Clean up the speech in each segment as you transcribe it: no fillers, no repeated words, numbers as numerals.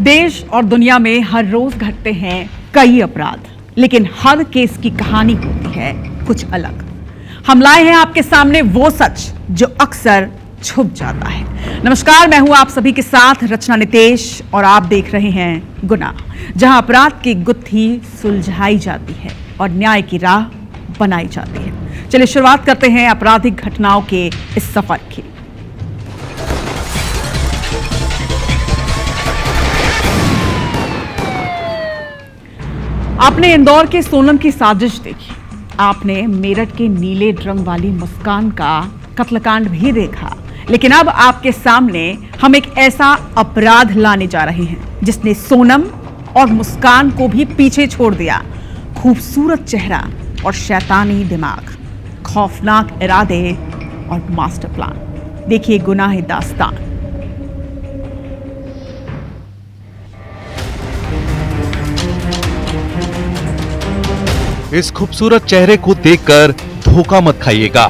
देश और दुनिया में हर रोज घटते हैं कई अपराध, लेकिन हर केस की कहानी होती है कुछ अलग। हम लाए हैं आपके सामने वो सच जो अक्सर छुप जाता है। नमस्कार, मैं हूं आप सभी के साथ रचना नितेश और आप देख रहे हैं गुनाह, जहां अपराध की गुत्थी सुलझाई जाती है और न्याय की राह बनाई जाती है। चलिए शुरुआत करते हैं आपराधिक घटनाओं के इस सफर की। आपने इंदौर के सोनम की साजिश देखी, आपने मेरठ के नीले ड्रम वाली मुस्कान का कत्लकांड भी देखा, लेकिन अब आपके सामने हम एक ऐसा अपराध लाने जा रहे हैं जिसने सोनम और मुस्कान को भी पीछे छोड़ दिया। खूबसूरत चेहरा और शैतानी दिमाग, खौफनाक इरादे और मास्टर प्लान। देखिए गुनाह दास्तान। इस खूबसूरत चेहरे को देखकर धोखा मत खाइएगा।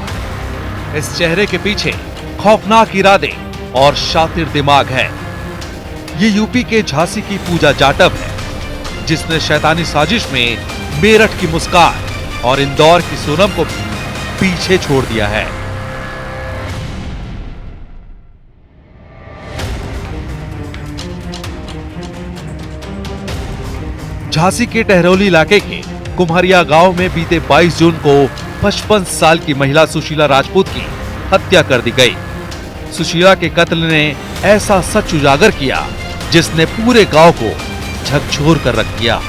इस चेहरे के पीछे खौफनाक इरादे और शातिर दिमाग है। ये यूपी के झांसी की पूजा जाटव है, जिसने शैतानी साजिश में मेरठ की मुस्कान और इंदौर की सोनम को भी पीछे छोड़ दिया है। झांसी के टहरौली इलाके के कुम्हरिया गांव में बीते 22 जून को 55 साल की महिला सुशीला राजपूत की हत्या कर दी गई। सुशीला के कत्ल ने ऐसा सच उजागर किया जिसने पूरे गांव को झकझोर कर रख दिया।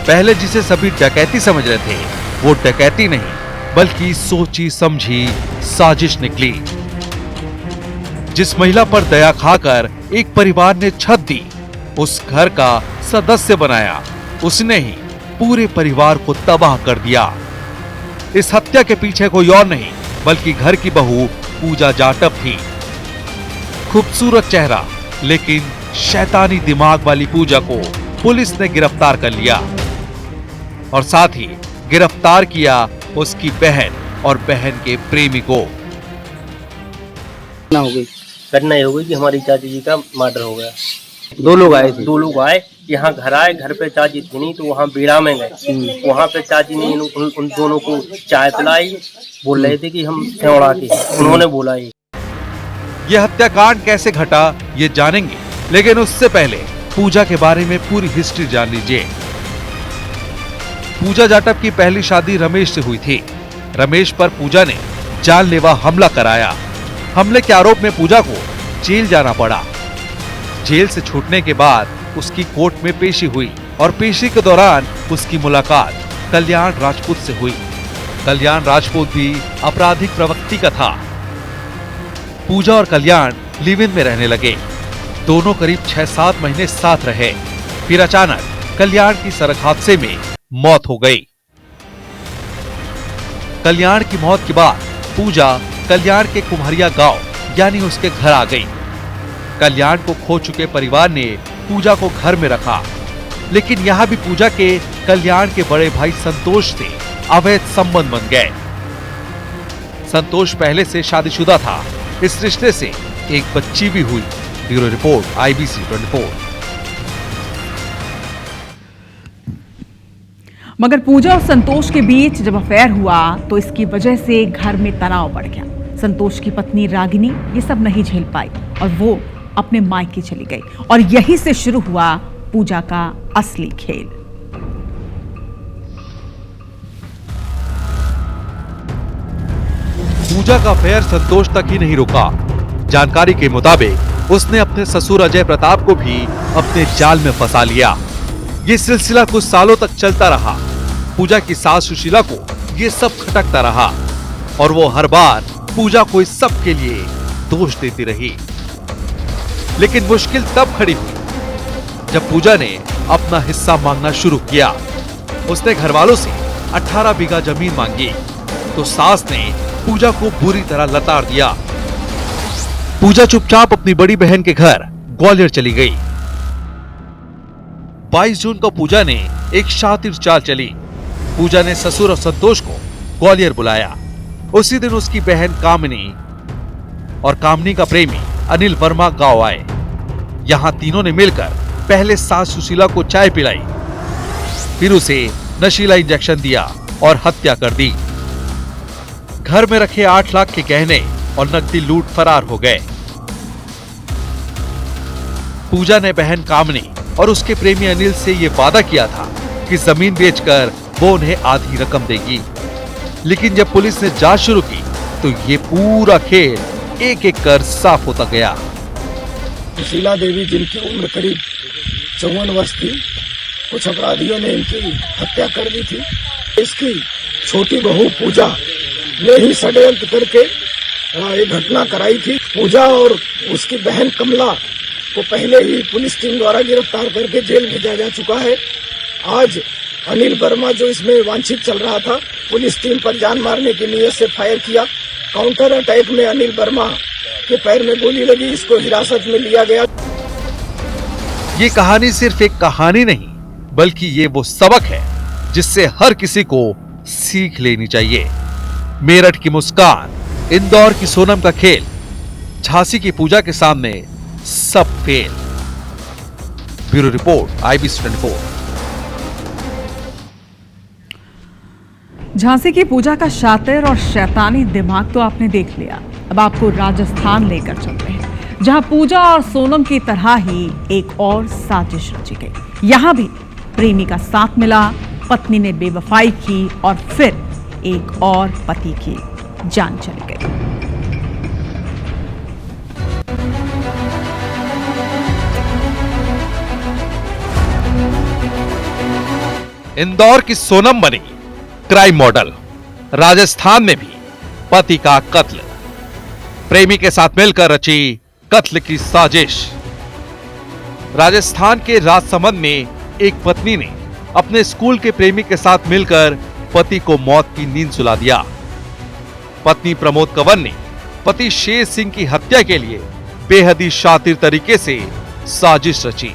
पहले जिसे सभी डकैती समझ रहे थे, वो डकैती नहीं बल्कि सोची समझी साजिश निकली। जिस महिला पर दया खाकर एक परिवार ने छत दी, उस घर का सदस्य बनाया, उसने ही पूरे परिवार को तबाह कर दिया। इस हत्या के पीछे कोई और नहीं बल्कि घर की बहू पूजा जाटव थी। खूबसूरत चेहरा लेकिन शैतानी दिमाग वाली पूजा को पुलिस ने गिरफ्तार कर लिया और साथ ही गिरफ्तार किया उसकी बहन और बहन के प्रेमी को। घटना हो गई कि हमारी चाची जी का मर्डर हो गया। दो लोग आए थे। दो लोग आए, यहाँ घर आए, घर पे चाची थी नहीं तो वहाँ बेड़ा में गए। वहाँ पे चाची ने उन दोनों को चाय पिलाई, बोल रहे थे कि हम सेवड़ा के, उन्होंने बोला यह हत्याकांड कैसे घटा ये जानेंगे, लेकिन उससे पहले पूजा के बारे में पूरी हिस्ट्री जान लीजिए। पूजा जाटव की पहली शादी रमेश से हुई थी। रमेश पर पूजा ने जानलेवा हमला कराया। हमले के आरोप में पूजा को जेल जाना पड़ा। जेल से छूटने के बाद उसकी कोर्ट में पेशी हुई और पेशी के दौरान उसकी मुलाकात कल्याण राजपूत से हुई। कल्याण राजपूत भी आपराधिक प्रवृत्ति का था। पूजा और कल्याण लिव इन में रहने लगे। दोनों करीब 6-7 महीने साथ रहे। फिर अचानक कल्याण की सड़क हादसे में मौत हो गई। कल्याण की मौत के बाद पूजा कल्याण के कुम्हरिया गांव यानी उसके घर आ गई। कल्याण को खो चुके परिवार ने पूजा को घर में रखा, लेकिन यहाँ भी पूजा के कल्याण के बड़े भाई संतोष से अवैध संबंध बन गए। संतोष पहले से शादीशुदा था। इस रिश्ते से एक बच्ची भी हुई। Bureau report, IBC 24। मगर पूजा और संतोष के बीच जब अफेयर हुआ तो इसकी वजह से घर में तनाव बढ़ गया। संतोष की पत्नी रागिनी ये सब नहीं झेल पाई और वो अपने मायके चली गई और यहीं से शुरू हुआ पूजा का असली खेल। पूजा का अफेयर संतोष तक ही नहीं रुका। जानकारी के मुताबिक उसने अपने ससुर अजय प्रताप को भी अपने जाल में फंसा लिया। ये सिलसिला कुछ सालों तक चलता रहा। पूजा की सास सुशीला को ये सब खटकता रहा और वो हर बार पूजा को इस सब के लिए दोष देती रही। लेकिन मुश्किल तब खड़ी हुई जब पूजा ने अपना हिस्सा मांगना शुरू किया। उसने घर वालों से 18 बीघा जमीन मांगी तो सास ने पूजा को बुरी तरह लताड़ दिया। पूजा चुपचाप अपनी बड़ी बहन के घर ग्वालियर चली गई। 22 जून को पूजा ने एक शातिर चाल चली। पूजा ने ससुर और संतोष को ग्वालियर बुलाया। उसी दिन उसकी बहन कामिनी और कामिनी का प्रेमी अनिल वर्मा गांव आए। यहां तीनों ने मिलकर पहले सास सुशीला को चाय पिलाई, फिर उसे नशीला इंजेक्शन दिया और हत्या कर दी। घर में रखे 8 लाख के गहने और नकदी लूट फरार हो गए। पूजा ने बहन कामनी और उसके प्रेमी अनिल से यह वादा किया था कि जमीन बेचकर वो उन्हें आधी रकम देगी, लेकिन जब पुलिस ने जांच शुरू की तो ये पूरा खेल एक एक कर साफ होता गया। सुशीला देवी, जिनकी उम्र करीब 54 वर्ष थी, कुछ अपराधियों ने इनकी हत्या कर दी थी। इसकी छोटी बहू पूजा ने ही षड्यंत्र करके ये घटना कराई थी। पूजा और उसकी बहन कमला को पहले ही पुलिस टीम द्वारा गिरफ्तार करके जेल भेजा जा चुका है। आज अनिल वर्मा, जो इसमें वांछित चल रहा था, पुलिस टीम पर जान मारने की नीयत से फायर किया। काउंटर अटैक में अनिल वर्मा के पैर में गोली लगी, इसको हिरासत में लिया गया। ये कहानी सिर्फ एक कहानी नहीं, बल्कि ये वो सबक है जिससे हर किसी को सीख लेनी चाहिए। मेरठ की मुस्कान, इंदौर की सोनम का खेल, झांसी की पूजा के सामने सब fail. Bureau report, IBC 24। Jhansi की पूजा का शातिर और शैतानी दिमाग तो आपने देख लिया। अब आपको राजस्थान लेकर चलते हैं, जहां पूजा और सोनम की तरह ही एक और साजिश रची गई। यहां भी प्रेमी का साथ मिला, पत्नी ने बेवफाई की और फिर एक और पति की जान चली गई। इंदौर की सोनम बनी क्राइम मॉडल। राजस्थान में भी पति का कत्ल, प्रेमी के साथ मिलकर रची कत्ल की साजिश। राजस्थान के राजसमंद में एक पत्नी ने अपने स्कूल के प्रेमी के साथ मिलकर पति को मौत की नींद सुला दिया। पत्नी प्रमोद कंवर ने पति शेर सिंह की हत्या के लिए बेहद शातिर तरीके से साजिश रची।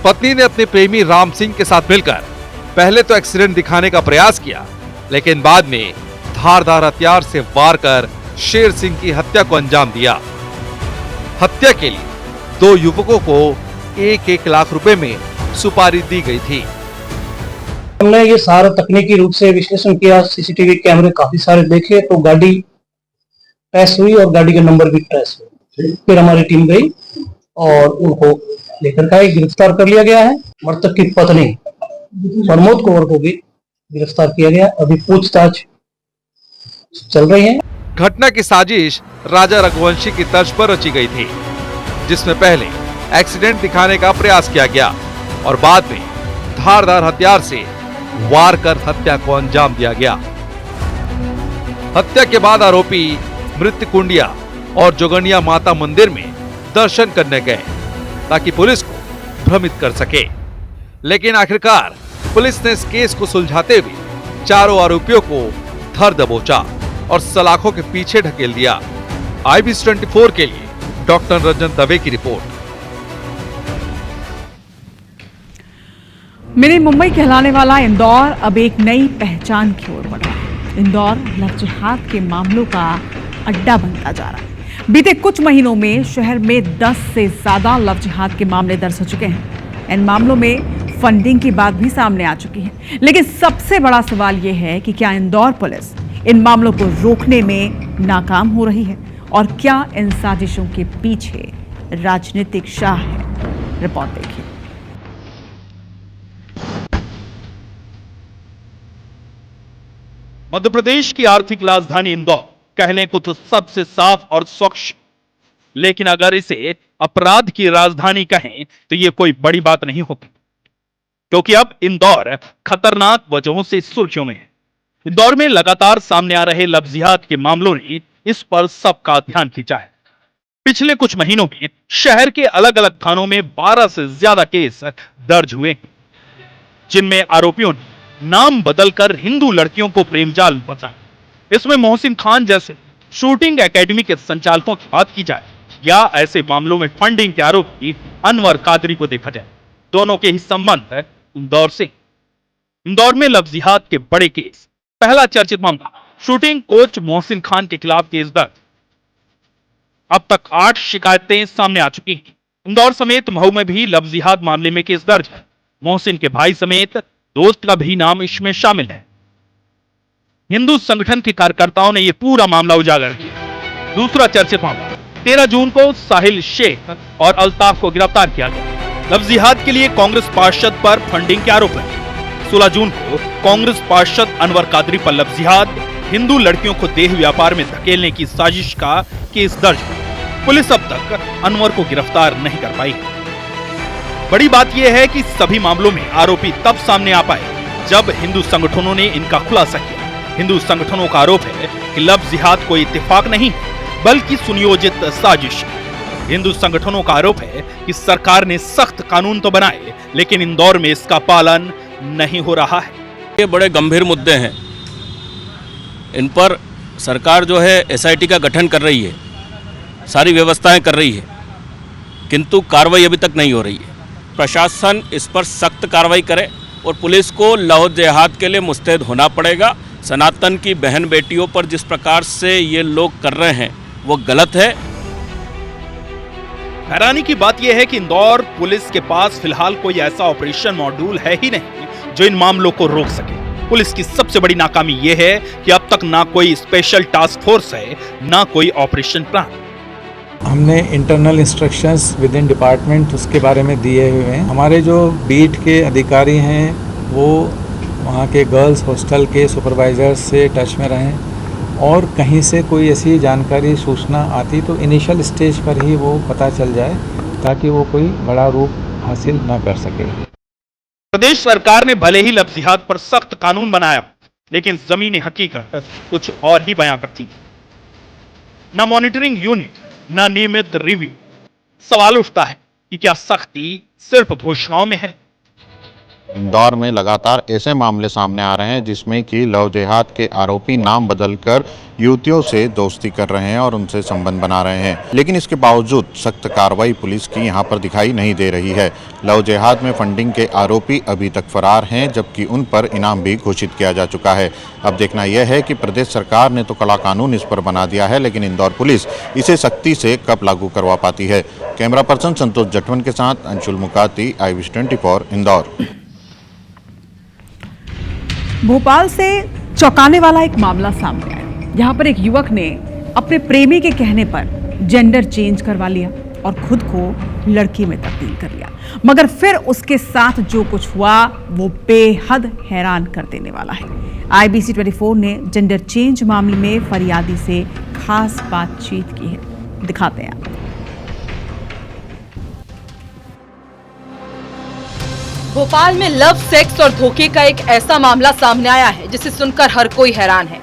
पत्नी ने अपने प्रेमी राम सिंह के साथ मिलकर पहले तो एक्सीडेंट दिखाने का प्रयास किया, लेकिन बाद में धारदार हथियार से वार कर शेर सिंह की हत्या को अंजाम दिया। हत्या के लिए 2 युवकों को 1-1 लाख रुपए में सुपारी दी गई थी। हमने ये सारा तकनीकी रूप से विश्लेषण किया, सीसीटीवी कैमरे काफी सारे देखे, तो गाड़ी ट्रेस हुई और गाड़ी का नंबर भी ट्रेस हुआ। फिर हमारी टीम गई और उनको लेकर गए, गिरफ्तार कर लिया गया है। मृतक की पत्नी प्रमोद कंवर को भी गिरफ्तार किया गया। अभी पूछताछ चल रही है। घटना की साजिश राजा रघुवंशी की तर्ज पर रची गई थी, जिसमें पहले एक्सीडेंट दिखाने का प्रयास किया गया और बाद में धारदार हथियार से वार कर हत्या को अंजाम दिया गया। हत्या के बाद आरोपी मृत्यु कुंडिया और जोगनिया माता मंदिर में दर्शन करने गए ताकि पुलिस को भ्रमित कर सके, लेकिन आखिरकार पुलिस ने इस केस को सुलझाते हुए चारों आरोपियों को धर दबोचा और सलाखों के पीछे ढकेल दिया। IBC 24 के लिए डॉक्टर रंजन दवे की रिपोर्ट। मिनी मुंबई कहलाने वाला इंदौर अब एक नई पहचान की ओर बढ़ रहा है। इंदौर लव जिहाद के मामलों का अड्डा बनता जा रहा है। बीते कुछ महीनों में शहर में 10 से ज्यादा लव जिहाद के मामले दर्ज हो चुके हैं। इन मामलों में फंडिंग की बात भी सामने आ चुकी है, लेकिन सबसे बड़ा सवाल यह है कि क्या इंदौर पुलिस इन मामलों को रोकने में नाकाम हो रही है और क्या इन साजिशों के पीछे राजनीतिक शाह है। रिपोर्ट देखिए। मध्य प्रदेश की आर्थिक राजधानी इंदौर कहने को तो सबसे साफ और स्वच्छ, लेकिन अगर इसे अपराध की राजधानी कहें तो यह कोई बड़ी बात नहीं होती, क्योंकि अब इंदौर खतरनाक वजहों से सुर्खियों में है। इंदौर में लगातार सामने आ रहे लव जिहाद के मामलों ने इस पर सबका ध्यान खींचा है। पिछले कुछ महीनों में शहर के अलग अलग थानों में 12 से ज्यादा केस दर्ज हुए, जिनमें आरोपियों ने नाम बदलकर हिंदू लड़कियों को प्रेमजाल में फंसा। इसमें मोहसिन खान जैसे शूटिंग एकेडमी के संचालकों की बात की जाए या ऐसे मामलों में फंडिंग के आरोपी अनवर कादरी को देखा जाए, दोनों के ही संबंध है इंदौर से। इंदौर में लव जिहाद के बड़े केस। पहला चर्चित मामला शूटिंग कोच मोहसिन खान के खिलाफ केस दर्ज। अब तक 8 शिकायतें सामने आ चुकी हैं। इंदौर समेत महू में भी लव जिहाद मामले में केस दर्ज है। मोहसिन के भाई समेत दोस्त का भी नाम इसमें शामिल है। हिंदू संगठन के कार्यकर्ताओं ने यह पूरा मामला उजागर किया। दूसरा चर्चित मामला 13 जून को साहिल शेख और अल्ताफ को गिरफ्तार किया गया। लव जिहाद के लिए कांग्रेस पार्षद पर फंडिंग के आरोप है। 16 जून को कांग्रेस पार्षद अनवर कादरी पर लव जिहाद, हिंदू लड़कियों को देह व्यापार में धकेलने की साजिश का केस दर्ज है। पुलिस अब तक अनवर को गिरफ्तार नहीं कर पाई। बड़ी बात यह है कि सभी मामलों में आरोपी तब सामने आ पाए जब हिंदू संगठनों ने इनका खुलासा किया। हिंदू संगठनों का आरोप है कि लव जिहाद कोई इत्तेफाक नहीं बल्कि सुनियोजित साजिश है। हिंदू संगठनों का आरोप है कि सरकार ने सख्त कानून तो बनाए लेकिन इंदौर में इसका पालन नहीं हो रहा है। ये बड़े गंभीर मुद्दे हैं। इन पर सरकार जो है एसआईटी का गठन कर रही है, सारी व्यवस्थाएं कर रही है, किंतु कार्रवाई अभी तक नहीं हो रही है। प्रशासन इस पर सख्त कार्रवाई करे और पुलिस को लव जिहाद के लिए मुस्तैद होना पड़ेगा। सनातन की बहन बेटियों पर जिस प्रकार से ये लोग कर रहे हैं वो गलत है। हैरानी की बात यह है कि इंदौर पुलिस के पास फिलहाल कोई ऐसा ऑपरेशन मॉड्यूल है ही नहीं जो इन मामलों को रोक सके। पुलिस की सबसे बड़ी नाकामी यह है कि अब तक ना कोई स्पेशल टास्क फोर्स है, ना कोई ऑपरेशन प्लान। हमने internal instructions with in department उसके बारे में दिए हुए हैं। हमारे जो बीट के अधिकारी हैं वो वहाँ के गर्ल्स हॉस्टल के सुपरवाइजर्स से टच में रहें और कहीं से कोई ऐसी जानकारी सूचना आती तो इनिशियल स्टेज पर ही वो पता चल जाए ताकि वो कोई बड़ा रूप हासिल ना कर सके। प्रदेश सरकार ने भले ही लव जिहाद पर सख्त कानून बनाया लेकिन जमीनी हकीकत कुछ और ही बयां करती। न मॉनिटरिंग यूनिट, न नियमित रिव्यू। सवाल उठता है कि क्या सख्ती सिर्फ घोषणाओं में है? इंदौर में लगातार ऐसे मामले सामने आ रहे हैं जिसमें कि लव जिहाद के आरोपी नाम बदलकर युवतियों से दोस्ती कर रहे हैं और उनसे संबंध बना रहे हैं, लेकिन इसके बावजूद सख्त कार्रवाई पुलिस की यहां पर दिखाई नहीं दे रही है। लव जिहाद में फंडिंग के आरोपी अभी तक फरार हैं जबकि उन पर इनाम भी घोषित किया जा चुका है। अब देखना यह है कि प्रदेश सरकार ने तो कड़ा कानून इस पर बना दिया है लेकिन इंदौर पुलिस इसे सख्ती से कब लागू करवा पाती है। कैमरा पर्सन संतोष जटवन के साथ अंशुल मुकाती, IBC24 इंदौर। भोपाल से चौंकाने वाला एक मामला सामने आया जहां पर एक युवक ने अपने प्रेमी के कहने पर जेंडर चेंज करवा लिया और खुद को लड़की में तब्दील कर लिया, मगर फिर उसके साथ जो कुछ हुआ वो बेहद हैरान कर देने वाला है। IBC24 ने जेंडर चेंज मामले में फरियादी से खास बातचीत की है, दिखाते हैं आप। भोपाल में लव, सेक्स और धोखे का एक ऐसा मामला सामने आया है जिसे सुनकर हर कोई हैरान है।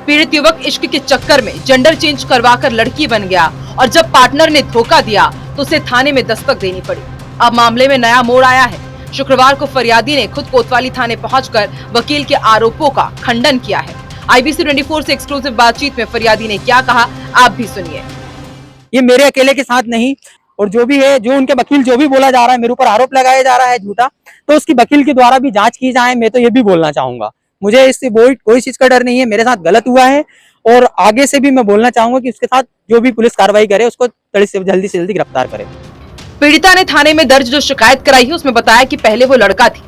पीड़ित युवक इश्क के चक्कर में जेंडर चेंज करवाकर लड़की बन गया और जब पार्टनर ने धोखा दिया तो उसे थाने में दस्तक देनी पड़ी। अब मामले में नया मोड़ आया है। शुक्रवार को फरियादी ने खुद कोतवाली थाने पहुंचकर वकील के आरोपों का खंडन किया है। IBC24 से एक्सक्लूसिव बातचीत में फरियादी ने क्या कहा, आप भी सुनिए। ये मेरे अकेले के साथ नहीं, और जो भी है, जो उनके वकील जो भी बोला जा रहा है, मेरे ऊपर आरोप लगाया जा रहा है झूठा, तो उसकी वकील के द्वारा भी जांच की जाए। मैं तो ये भी बोलना चाहूंगा, मुझे इससे कोई चीज का डर नहीं है। मेरे साथ गलत हुआ है और आगे से भी मैं बोलना चाहूंगा कि उसके साथ जो भी पुलिस कार्रवाई करे उसको जल्दी से जल्दी गिरफ्तार करे। पीड़िता ने थाने में दर्ज जो शिकायत कराई है उसमें बताया कि पहले वो लड़का थी।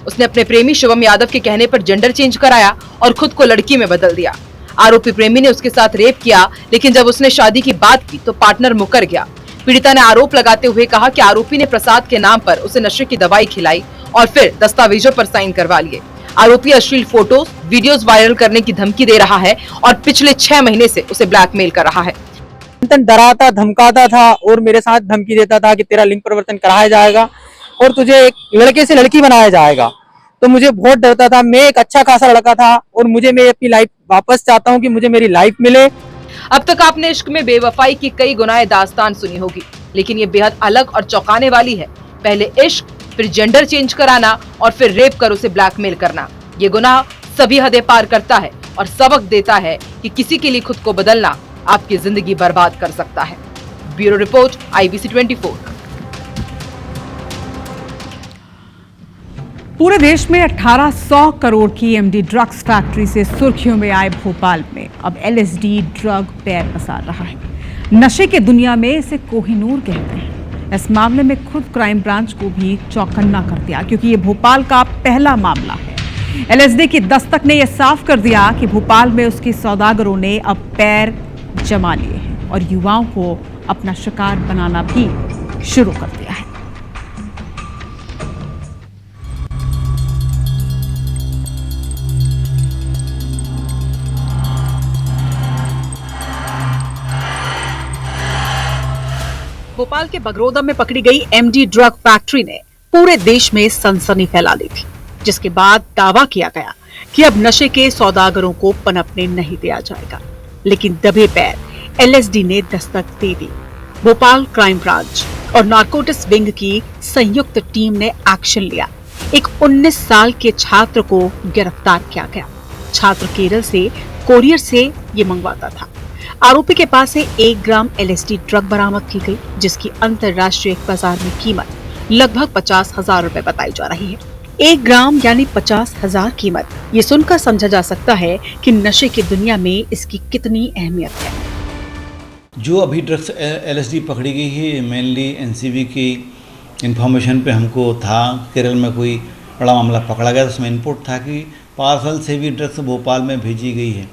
उसने अपने प्रेमी शिवम यादव के कहने पर जेंडर चेंज कराया और खुद को लड़की में बदल दिया। आरोपी प्रेमी ने उसके साथ रेप किया, लेकिन जब उसने शादी की बात की तो पार्टनर मुकर गया। पीड़िता ने आरोप लगाते हुए कहा कि आरोपी ने प्रसाद के नाम पर उसे नशे की दवाई खिलाई और फिर दस्तावेजों पर साइन करवा लिए। आरोपी अश्लील फोटोज, वीडियोस वायरल करने की धमकी दे रहा है और पिछले 6 महीने से उसे ब्लैकमेल कर रहा है। डराता धमकाता था और मेरे साथ धमकी देता था कि तेरा लिंग परिवर्तन कराया जाएगा और तुझे एक लड़के से लड़की बनाया जाएगा। तो मुझे बहुत डरता था। मैं एक अच्छा खासा लड़का था और मुझे मैं अपनी लाइफ वापस चाहता हूँ कि मुझे मेरी लाइफ मिले। अब तक आपने इश्क में बेवफाई की कई गुनाह दास्तान सुनी होगी, लेकिन ये बेहद अलग और चौंकाने वाली है। पहले इश्क, फिर जेंडर चेंज कराना और फिर रेप कर उसे ब्लैकमेल करना। ये गुनाह सभी हदें पार करता है और सबक देता है कि किसी के लिए खुद को बदलना आपकी जिंदगी बर्बाद कर सकता है। Bureau report, IBC24। पूरे देश में 1800 करोड़ की एमडी ड्रग्स फैक्ट्री से सुर्खियों में आए भोपाल में अब LSD ड्रग पैर पसार रहा है। नशे के दुनिया में इसे कोहिनूर कहते हैं। इस मामले में खुद क्राइम ब्रांच को भी चौकन्ना कर दिया, क्योंकि ये भोपाल का पहला मामला है। एलएसडी की दस्तक ने यह साफ कर दिया कि भोपाल में उसके सौदागरों ने अब पैर जमा लिए हैं और युवाओं को अपना शिकार बनाना भी शुरू कर दिया है। भोपाल के बगरोदा में पकड़ी गई एमडी ड्रग फैक्ट्री ने पूरे देश में सनसनी फैला दी थी, जिसके बाद दावा किया गया कि अब नशे के सौदागरों को पनपने नहीं दिया जाएगा। लेकिन दबे पैर एलएसडी ने दस्तक दे दी। भोपाल क्राइम ब्रांच और नारकोटिक्स विंग की संयुक्त टीम ने एक्शन लिया। एक 19 साल के छात्र को गिरफ्तार किया गया। छात्र केरल से कोरियर से ये मंगवाता था। आरोपी के पास से 1 ग्राम एलएसडी ड्रग बरामद की गई, जिसकी अंतर्राष्ट्रीय बाजार में कीमत लगभग 50,000 रुपए बताई जा रही है। 1 ग्राम यानी 50,000 कीमत। ये सुनकर समझा जा सकता है कि नशे की दुनिया में इसकी कितनी अहमियत है। जो अभी ड्रग्स एलएसडी पकड़ी गई है, मेनली एनसीबी की इंफॉर्मेशन पे हमको था केरल में कोई बड़ा मामला पकड़ा गया। उसमें इनपुट था कि पार्सल से भी ड्रग्स भोपाल में भेजी गई है,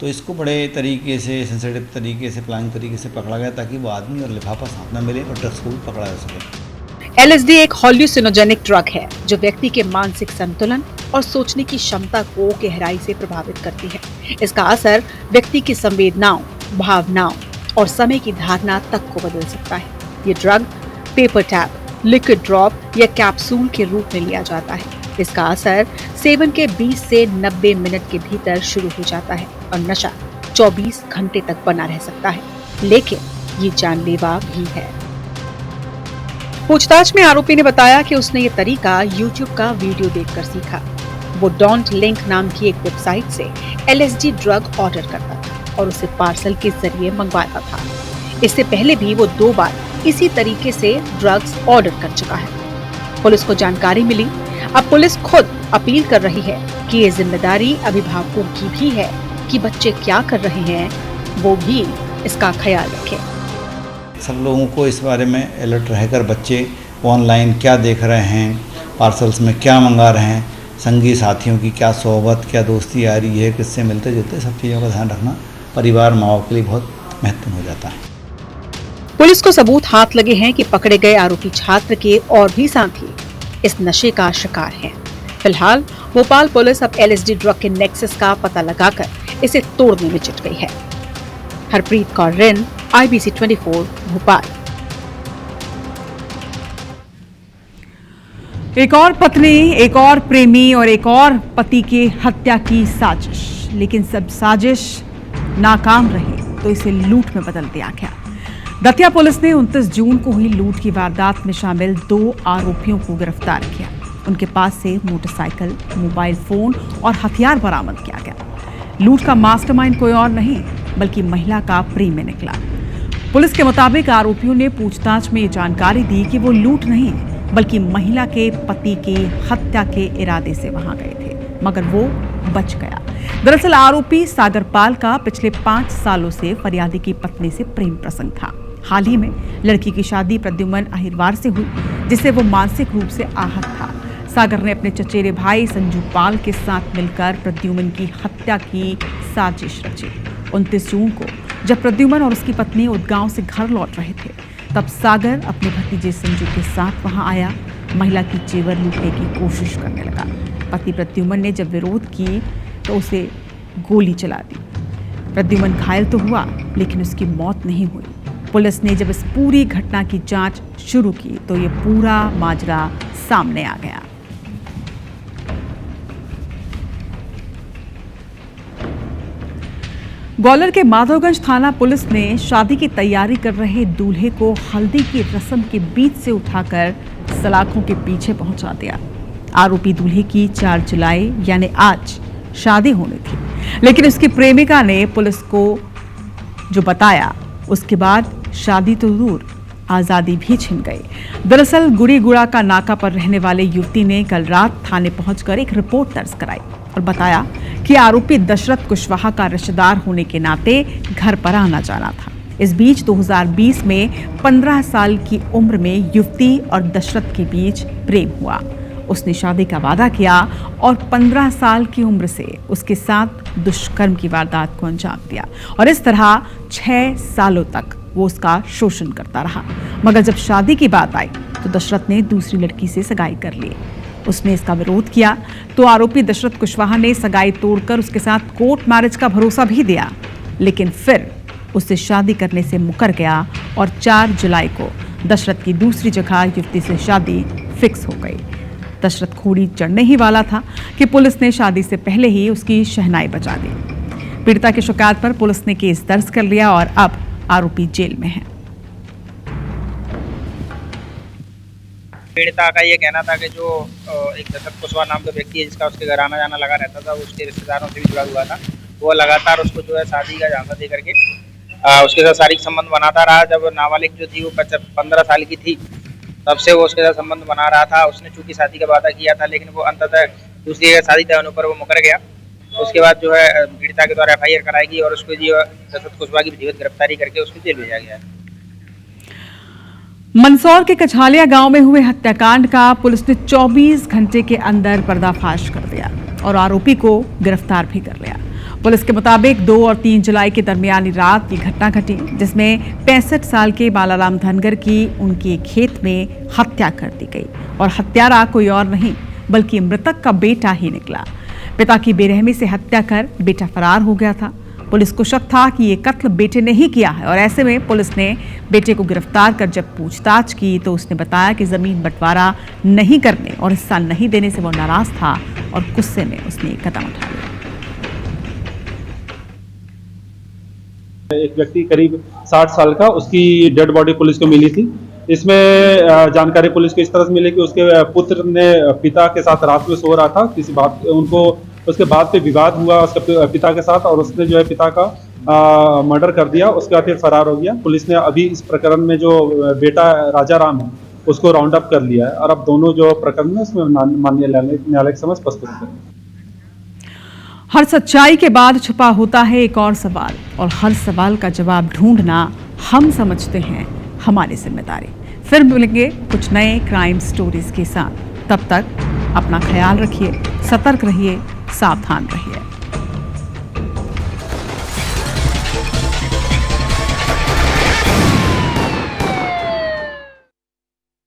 तो इसको बड़े तरीके से सेंसिटिव तरीके से प्लानिंग तरीके से पकड़ा गया ताकि वो आदमी और लिफाफा साथ में मिले और ड्रग्स को भी पकड़ा जा सके। एलएसडी एक हॉल्यूसिनोजेनिक ड्रग है जो व्यक्ति के मानसिक संतुलन और सोचने की क्षमता को गहराई से प्रभावित करती है। इसका असर व्यक्ति की संवेदनाओं, भावनाओं और समय की धारणा तक को बदल सकता है। ये drug paper tab, liquid drop या कैप्सूल के रूप में लिया जाता है। इसका असर सेवन के 20 से 90 मिनट के भीतर शुरू हो जाता है और नशा 24 घंटे तक बना रह सकता है, लेकिन ये जानलेवा भी है। पूछताछ में आरोपी ने बताया कि उसने ये तरीका YouTube का वीडियो देखकर सीखा। वो डोंट लिंक नाम की एक वेबसाइट से एलएसडी ड्रग ऑर्डर करता था और उसे पार्सल के जरिए मंगवाता था। इससे पहले भी वो 2 बार इसी तरीके से ड्रग्स ऑर्डर कर चुका है। पुलिस को जानकारी मिली। अब पुलिस खुद अपील कर रही है कि ये जिम्मेदारी अभिभावकों की भी है कि बच्चे क्या कर रहे हैं वो भी इसका ख्याल रखें। सब लोगों को इस बारे में अलर्ट रहकर बच्चे ऑनलाइन क्या देख रहे हैं, पार्सल्स में क्या मंगा रहे हैं, संगी साथियों की क्या सोहबत, क्या दोस्ती आ रही है, किससे मिलते जुलते, सब चीज़ों का ध्यान रखना परिवार माँ बाप के लिए बहुत महत्वपूर्ण हो जाता है। पुलिस को सबूत हाथ लगे हैं कि पकड़े गए आरोपी छात्र के और भी साथी इस नशे का शिकार हैं। फिलहाल भोपाल पुलिस अब एलएसडी ड्रग के नेक्सस का पता लगाकर इसे तोड़ने में जुट गई है। हरप्रीत कौर रिन, IBC 24 भोपाल। एक और पत्नी, एक और प्रेमी और एक और पति की हत्या की साजिश, लेकिन सब साजिश नाकाम रही तो इसे लूट में बदल दिया गया। दतिया पुलिस ने 29 जून को हुई लूट की वारदात में शामिल 2 आरोपियों को गिरफ्तार किया। उनके पास से मोटरसाइकिल, मोबाइल फोन और हथियार बरामद किया गया। लूट का मास्टरमाइंड कोई और नहीं बल्कि महिला का प्रेमी निकला। पुलिस के मुताबिक आरोपियों ने पूछताछ में ये जानकारी दी कि वो लूट नहीं बल्कि महिला के पति की हत्या के इरादे से वहां गए थे, मगर वो बच गया। दरअसल आरोपी सागरपाल का पिछले 5 सालों से फरियादी की पत्नी से प्रेम प्रसंग था। हाल ही में लड़की की शादी प्रद्युमन अहिरवार से हुई, जिससे वो मानसिक रूप से आहत था। सागर ने अपने चचेरे भाई संजू पाल के साथ मिलकर प्रद्युमन की हत्या की साजिश रची। 29 जून को जब प्रद्युमन और उसकी पत्नी उदगांव से घर लौट रहे थे, तब सागर अपने भतीजे संजू के साथ वहां आया। महिला की जेवर लूटने की कोशिश करने लगा। पति प्रद्युमन ने जब विरोध की तो उसे गोली चला दी। प्रद्युमन घायल तो हुआ लेकिन उसकी मौत नहीं हुई। पुलिस ने जब इस पूरी घटना की जांच शुरू की तो ये पूरा माजरा सामने आ गया। ग्वालियर के माधवगंज थाना पुलिस ने शादी की तैयारी कर रहे दूल्हे को हल्दी की रस्म के बीच से उठाकर सलाखों के पीछे पहुंचा दिया। आरोपी दूल्हे की 4 जुलाई यानी आज शादी होनी थी, लेकिन उसकी प्रेमिका ने पुलिस को जो बताया उसके बाद शादी तो दूर आजादी भी छिन गई। दरअसल गुड़ीगुड़ा का नाका पर रहने वाले युवती ने कल रात थाने पहुंचकर एक रिपोर्ट दर्ज कराई और बताया कि आरोपी दशरथ कुशवाहा का रिश्तेदार होने के नाते घर पर आना जाना था। इस बीच 2020 में 15 साल की उम्र में युवती और दशरथ के बीच प्रेम हुआ। उसने शादी का वादा किया और 15 साल की उम्र से उसके साथ दुष्कर्म की वारदात को अंजाम दिया और इस तरह 6 सालों तक वो उसका शोषण करता रहा। मगर जब शादी की बात आई तो दशरथ ने दूसरी लड़की से सगाई कर ली। उसने इसका विरोध किया तो आरोपी दशरथ कुशवाहा ने सगाई तोड़कर उसके साथ कोर्ट मैरिज का भरोसा भी दिया, लेकिन फिर उससे शादी करने से मुकर गया और 4 जुलाई को दशरथ की दूसरी जगह युवती से शादी फिक्स हो गई। दशरथ घोड़ी चढ़ने ही वाला था कि पुलिस ने शादी से पहले ही उसकी शहनाई बजा दी। पीड़िता की शिकायत पर पुलिस ने केस दर्ज कर लिया और अब आरोपी जेल में है। पीड़िता का ये कहना था कि जो एक दशरथ कुशवाहा नाम का व्यक्ति है जिसका उसके घर आना जाना लगा रहता था, उसके रिश्तेदारों से भी जुड़ा हुआ था, वो लगातार उसको जो है शादी का झांसा दे करके उसके साथ शारीरिक संबंध बनाता रहा। जब नाबालिग जो थी वो 15 साल की थी तब से वो उसके साथ संबंध बना रहा था। उसने चूंकि शादी का वादा किया था लेकिन वो अंततः दूसरी जगह शादी तय होने पर वो मुकर गया। उसके बाद जो है पीड़िता के द्वारा FIR कराई गई और उसको जो दशरथ कुशवाहा की विधिवत गिरफ्तारी करके उसको जेल भेजा गया है। मंदसौर के कछालिया गांव में हुए हत्याकांड का पुलिस ने 24 घंटे के अंदर पर्दाफाश कर दिया और आरोपी को गिरफ्तार भी कर लिया। पुलिस के मुताबिक 2 और 3 जुलाई के दरमियानी रात ये घटना घटी जिसमें 65 साल के बालाराम धनगर की उनके खेत में हत्या कर दी गई और हत्यारा कोई और नहीं बल्कि मृतक का बेटा ही निकला। पिता की बेरहमी से हत्या कर बेटा फरार हो गया था। पुलिस को शक था कि ये कत्ल बेटे ने ही किया है और ऐसे में पुलिस ने बेटे को गिरफ्तार कर जब पूछताछ की तो उसने बताया कि जमीन बंटवारा नहीं करने और हिस्सा नहीं देने से वो नाराज था और गुस्से में उसने एक कदम उठा लिया। एक व्यक्ति करीब 60 साल का, उसकी डेड बॉडी पुलिस को मिली थी। इसमें जानकारी पुलिस को इस तरह से मिली कि उसके पुत्र ने पिता के साथ रात में सो रहा था, किसी बात उनको उसके बाद पे विवाद हुआ उसके पिता के साथ और उसने जो है पिता का मर्डर कर दिया। उसके बाद फिर फरार हो गया। पुलिस ने अभी इस प्रकरण में जो बेटा राजा राम है उसको राउंड अप कर लिया है और अब दोनों जो प्रकरण में उसमें माननीय न्यायालय के समक्ष प्रस्तुत करेंगे। हर सच्चाई के बाद छुपा होता है एक और सवाल और हर सवाल का जवाब ढूंढना हम समझते हैं हमारी जिम्मेदारी। फिर मिलेंगे कुछ नए क्राइम स्टोरीज के साथ। तब तक अपना ख्याल रखिए, सतर्क रहिए, सावधान रहिए।